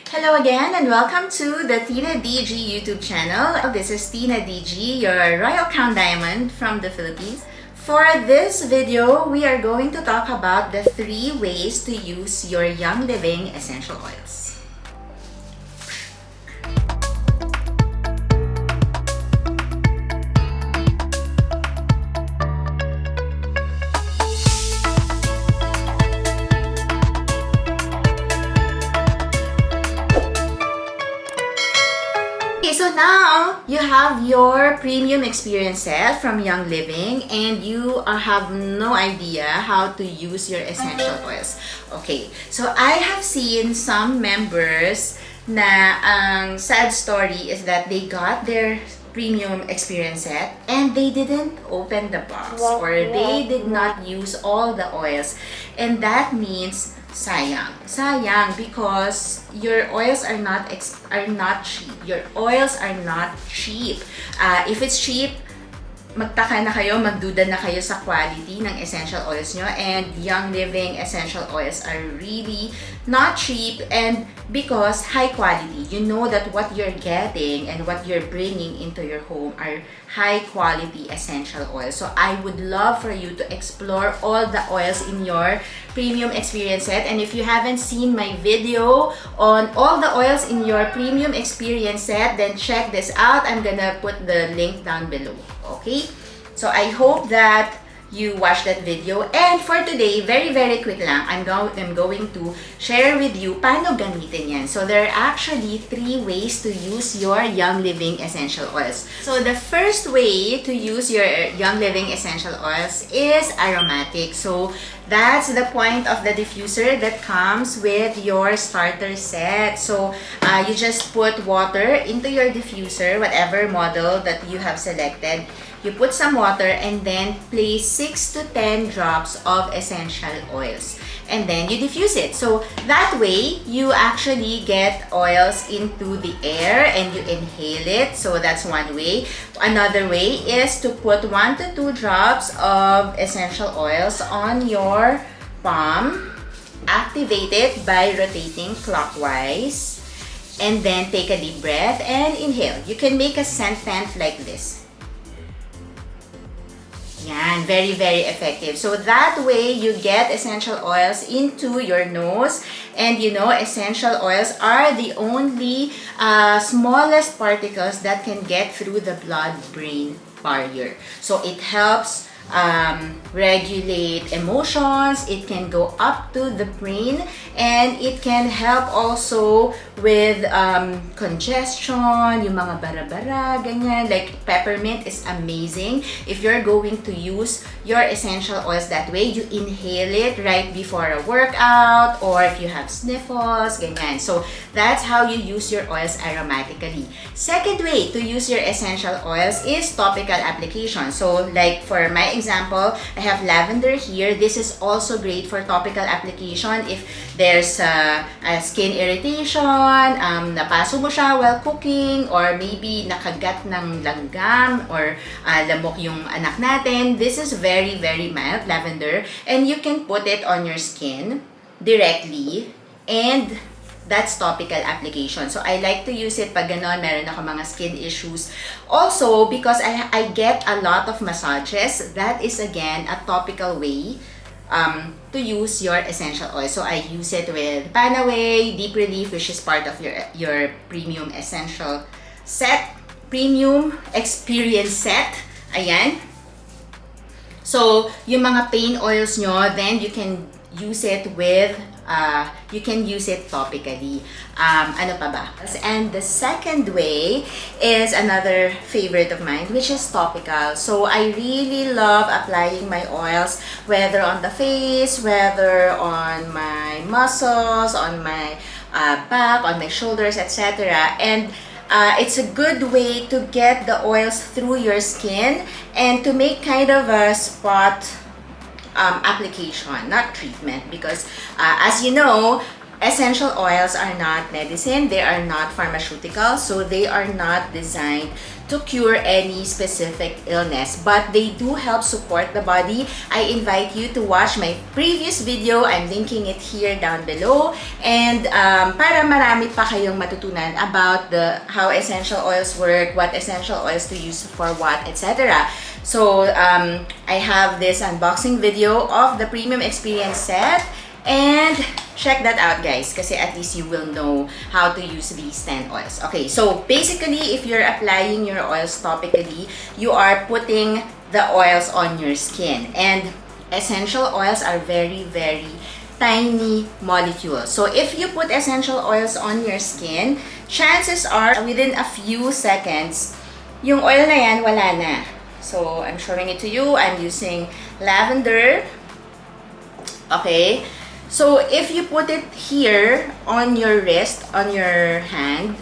Hello again and welcome to the Tina DG YouTube channel. This is Tina DG, your Royal Crown Diamond from the Philippines. For this video, we are going to talk about the 3 ways to use your Young Living essential oils. So now you have your premium experience set from Young Living and you have no idea how to use your essential oils. Okay, so I have seen some members na ang sad story is that they got their premium experience set and they didn't open the box or they did not use all the oils, and that means sayang because your oils are not cheap. Your oils are not cheap. If it's cheap, magtaka na kayo, magduda na kayo sa quality ng essential oils nyo, and Young Living essential oils are really not cheap, and because high quality. You know that what you're getting and what you're bringing into your home are high quality essential oils. So I would love for you to explore all the oils in your premium experience set, and if you haven't seen my video on all the oils in your premium experience set, then check this out. I'm gonna put the link down below. Okay, so I hope that you watch that video. And for today, very quick lang, I'm going to share with you paano gamitin yan. So there are actually 3 ways to use your Young Living essential oils. So the first way to use your Young Living essential oils is Aromatic. So that's the point of the diffuser that comes with your starter set. So you just put water into your diffuser, whatever model that you have selected. You put some water and then place 6 to 10 drops of essential oils. And then you diffuse it. So that way, you actually get oils into the air and you inhale it. So that's one way. Another way is to put 1 to 2 drops of essential oils on your palm. Activate it by rotating clockwise. And then take a deep breath and inhale. You can make a scent tent like this. Yan, very effective. So that way, you get essential oils into your nose. And you know, essential oils are the only smallest particles that can get through the blood-brain barrier. So it helps regulate emotions, it can go up to the brain, and it can help also with congestion, yung mga bara-bara, ganyan. Like peppermint is amazing. If you're going to use your essential oils that way, you inhale it right before a workout, or if you have sniffles, ganyan. So that's how you use your oils aromatically. Second way to use your essential oils is topical application. So like for my example, I have lavender here. This is also great for topical application if there's a skin irritation, napaso mo siya while cooking, or maybe nakagat ng langgam or lamok yung anak natin. This is very mild, lavender, and you can put it on your skin directly, and that's topical application. So I like to use it pag ganon, meron ako mga skin issues. Also, because I get a lot of massages, that is again a topical way to use your essential oil. So I use it with Panaway, Deep Relief, which is part of your premium essential set, premium experience set. Ayan. So yung mga pain oils nyo, then you can use it with you can use it topically. Ano pa ba? And the second way is another favorite of mine, which is topical. So I really love applying my oils, whether on the face, whether on my muscles, on my back, on my shoulders, etc. And it's a good way to get the oils through your skin and to make kind of a spot application, not treatment, because as you know, Essential oils are not medicine, they are not pharmaceuticals, so they are not designed to cure any specific illness, but they do help support the body. I invite you to watch my previous video. I'm linking it here down below, and para marami pa kayong matutunan about how essential oils work, what essential oils to use for what, etc. So I have this unboxing video of the Premium Experience set, and check that out, guys, kasi at least you will know how to use these 10 oils. Okay, so basically, if you're applying your oils topically, you are putting the oils on your skin. And essential oils are very, very tiny molecules. So if you put essential oils on your skin, chances are within a few seconds, yung oil na yan, wala na. So I'm showing it to you. I'm using lavender. Okay. So, if you put it here on your wrist, on your hand,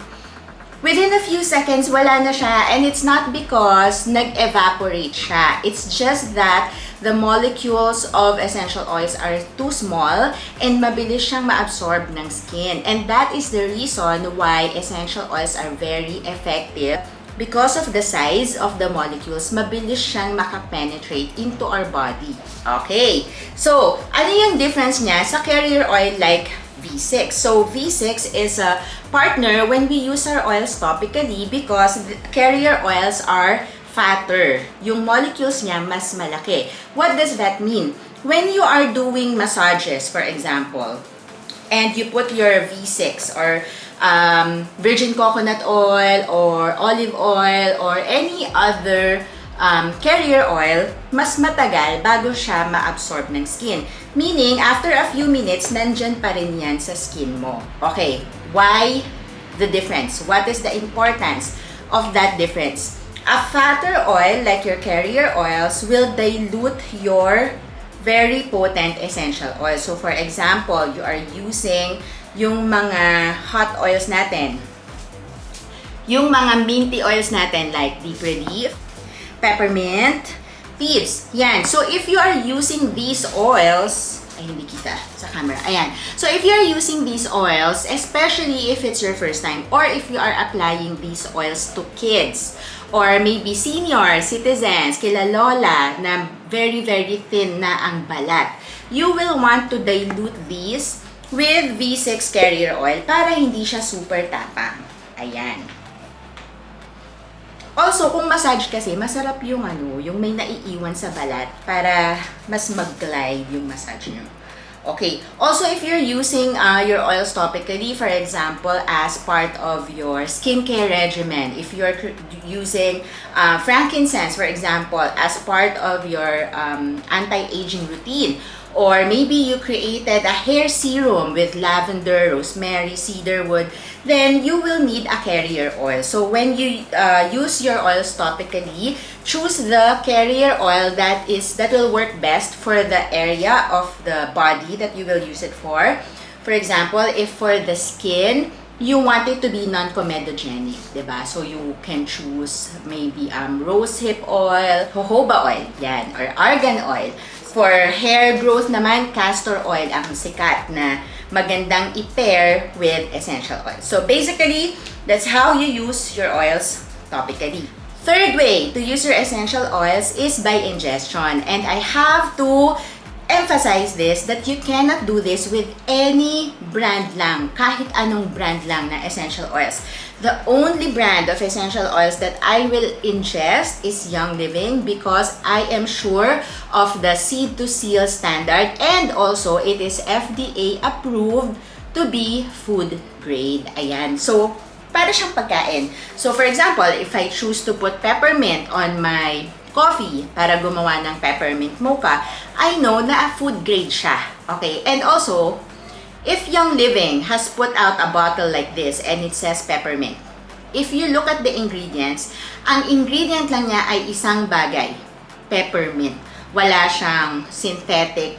within a few seconds, wala na siya. And it's not because nag-evaporate siya. It's just that the molecules of essential oils are too small and mabilis siyang ma-absorb ng skin. And that is the reason why essential oils are very effective. Because of the size of the molecules, mabilis siyang makapenetrate into our body. Okay. So, ano yung difference niya sa carrier oil like V6? So, V6 is a partner when we use our oils topically because carrier oils are fatter. Yung molecules niya mas malaki. What does that mean? When you are doing massages, for example, and you put your V6 or virgin coconut oil or olive oil or any other carrier oil, mas matagal bago siya ma-absorb ng skin. Meaning, after a few minutes, nandyan pa rin yan sa skin mo. Okay, why the difference? What is the importance of that difference? A fatter oil, like your carrier oils, will dilute your very potent essential oil. So, for example, you are using yung mga hot oils natin, yung mga minty oils natin like deep relief, peppermint, peach. Yan. So, if you are using these oils, ay hindi kita sa camera. Ayan. So, if you are using these oils, especially if it's your first time or if you are applying these oils to kids or maybe senior citizens, kila lola na very, very thin na ang balat, you will want to dilute these with V6 carrier oil para hindi siya super tapang. Ayan. Also, kung massage kasi, masarap yung yung may naiiwan sa balat para mas mag-glide yung massage nyo. Okay. Also, if you're using your oils topically, for example, as part of your skincare regimen, if you're using frankincense, for example, as part of your anti-aging routine, or maybe you created a hair serum with lavender, rosemary, cedarwood, then you will need a carrier oil. So when you use your oils topically, choose the carrier oil that will work best for the area of the body that you will use it for. For example, if for the skin, you want it to be non-comedogenic, diba? So you can choose maybe rosehip oil, jojoba oil, yan, or argan oil. For hair growth naman, castor oil ang sikat na magandang i-pair with essential oil. So basically, that's how you use your oils topically. Third way to use your essential oils is by ingestion. And I have to emphasize this, that you cannot do this with any brand lang, kahit anong brand lang na essential oils. The only brand of essential oils that I will ingest is Young Living because I am sure of the seed to seal standard, and also it is FDA approved to be food grade. Ayan. So, para siyang pagkain. So, for example, if I choose to put peppermint on my coffee para gumawa ng peppermint mocha, I know na food grade siya. Okay? And also, if Young Living has put out a bottle like this and it says peppermint, if you look at the ingredients, ang ingredient lang niya ay isang bagay, peppermint. Wala siyang synthetic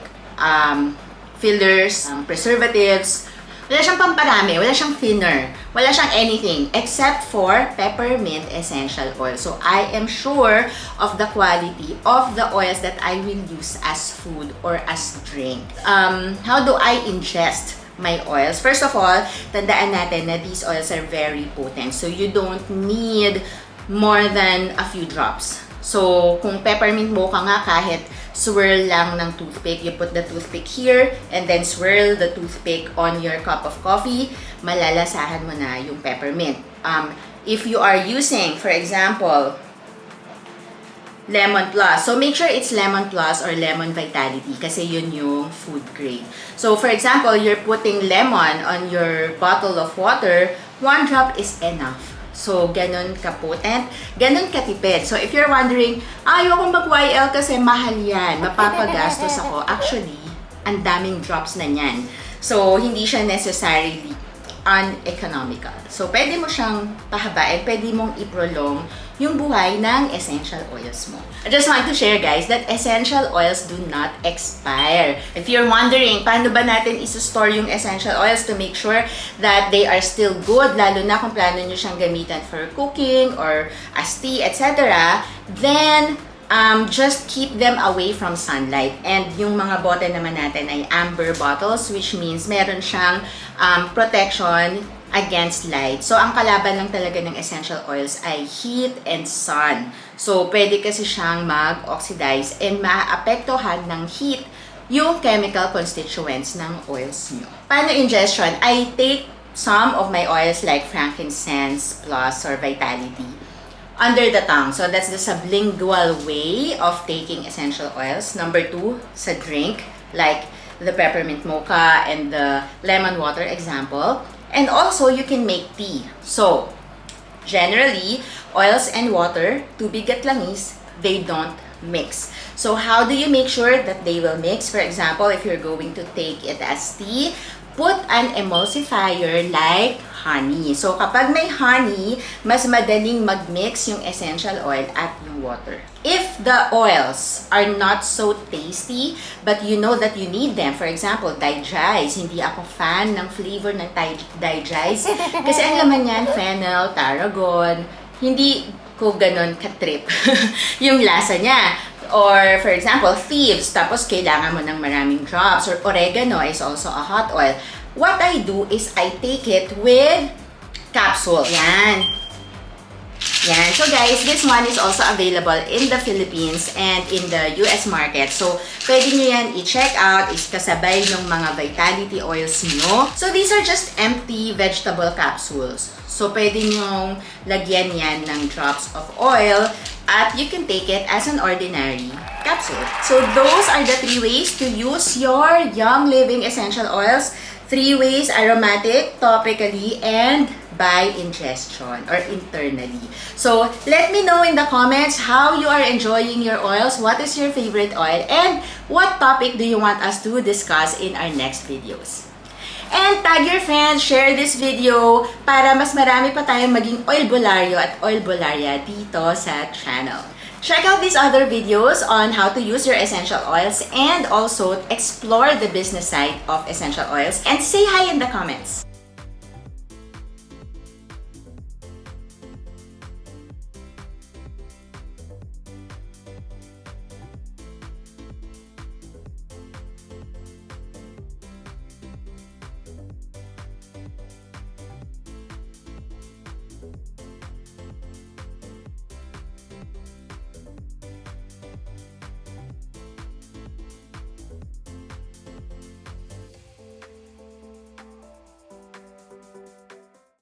fillers, preservatives, wala siyang pamparami, wala siyang thinner, wala siyang anything except for peppermint essential oil. So I am sure of the quality of the oils that I will use as food or as drink. How do I ingest my oils. First of all, tandaan natin na these oils are very potent. So you don't need more than a few drops. So kung peppermint mocha nga, kahit swirl lang ng toothpick, you put the toothpick here and then swirl the toothpick on your cup of coffee, malalasahan mo na yung peppermint. If you are using, for example, Lemon Plus. So, make sure it's Lemon Plus or Lemon Vitality kasi yun yung food grade. So, for example, you're putting lemon on your bottle of water, 1 drop is enough. So, ganun ka-potent, ganun katipid. So, if you're wondering, ayoko mag-YL kasi mahal yan, mapapagastos ako. Actually, ang daming drops na yan. So, hindi siya necessarily uneconomical. So, pwede mo siyang pahabain, pwede mong i-prolong yung buhay ng essential oils mo. I just want to share, guys, that essential oils do not expire. If you're wondering, paano ba natin isa-store yung essential oils to make sure that they are still good, lalo na kung plano nyo siyang gamitan for cooking or as tea, etc., then just keep them away from sunlight. And yung mga bote naman natin ay amber bottles, which means meron siyang protection against light. So, ang kalaban lang talaga ng essential oils ay heat and sun. So, pwede kasi siyang mag-oxidize and maapektuhan ng heat yung chemical constituents ng oils nyo. Paano ingestion? I take some of my oils like frankincense, plus, or vitality under the tongue. So, that's the sublingual way of taking essential oils. Number 2, sa drink, like the peppermint mocha and the lemon water example. And also, you can make tea. So, generally, oils and water, tubig at langis, they don't mix. So, how do you make sure that they will mix? For example, if you're going to take it as tea, put an emulsifier like honey. So, kapag may honey, mas madaling mag-mix yung essential oil at yung water. If the oils are not so tasty, but you know that you need them, for example, Digize. Hindi ako fan ng flavor ng Digize. Kasi ang laman yan, fennel, tarragon. Hindi ko ganon ka-trip yung lasa niya. Or, for example, thieves, tapos kailangan mo ng maraming drops. Or oregano is also a hot oil. What I do is I take it with capsule. Yan. Yan. So, guys, this one is also available in the Philippines and in the US market. So, pwede nyo yan i-check out. Is kasabay ng mga vitality oils nyo. So, these are just empty vegetable capsules. So, pwede nyong lagyan yan ng drops of oil at you can take it as an ordinary capsule. So, those are the 3 ways to use your Young Living essential oils. 3 ways: aromatic, topically, and by ingestion or internally. So, let me know in the comments how you are enjoying your oils, what is your favorite oil, and what topic do you want us to discuss in our next videos. And tag your friends, share this video para mas marami pa tayong maging oil bularyo at oil bularya dito sa channel. Check out these other videos on how to use your essential oils and also explore the business side of essential oils and say hi in the comments.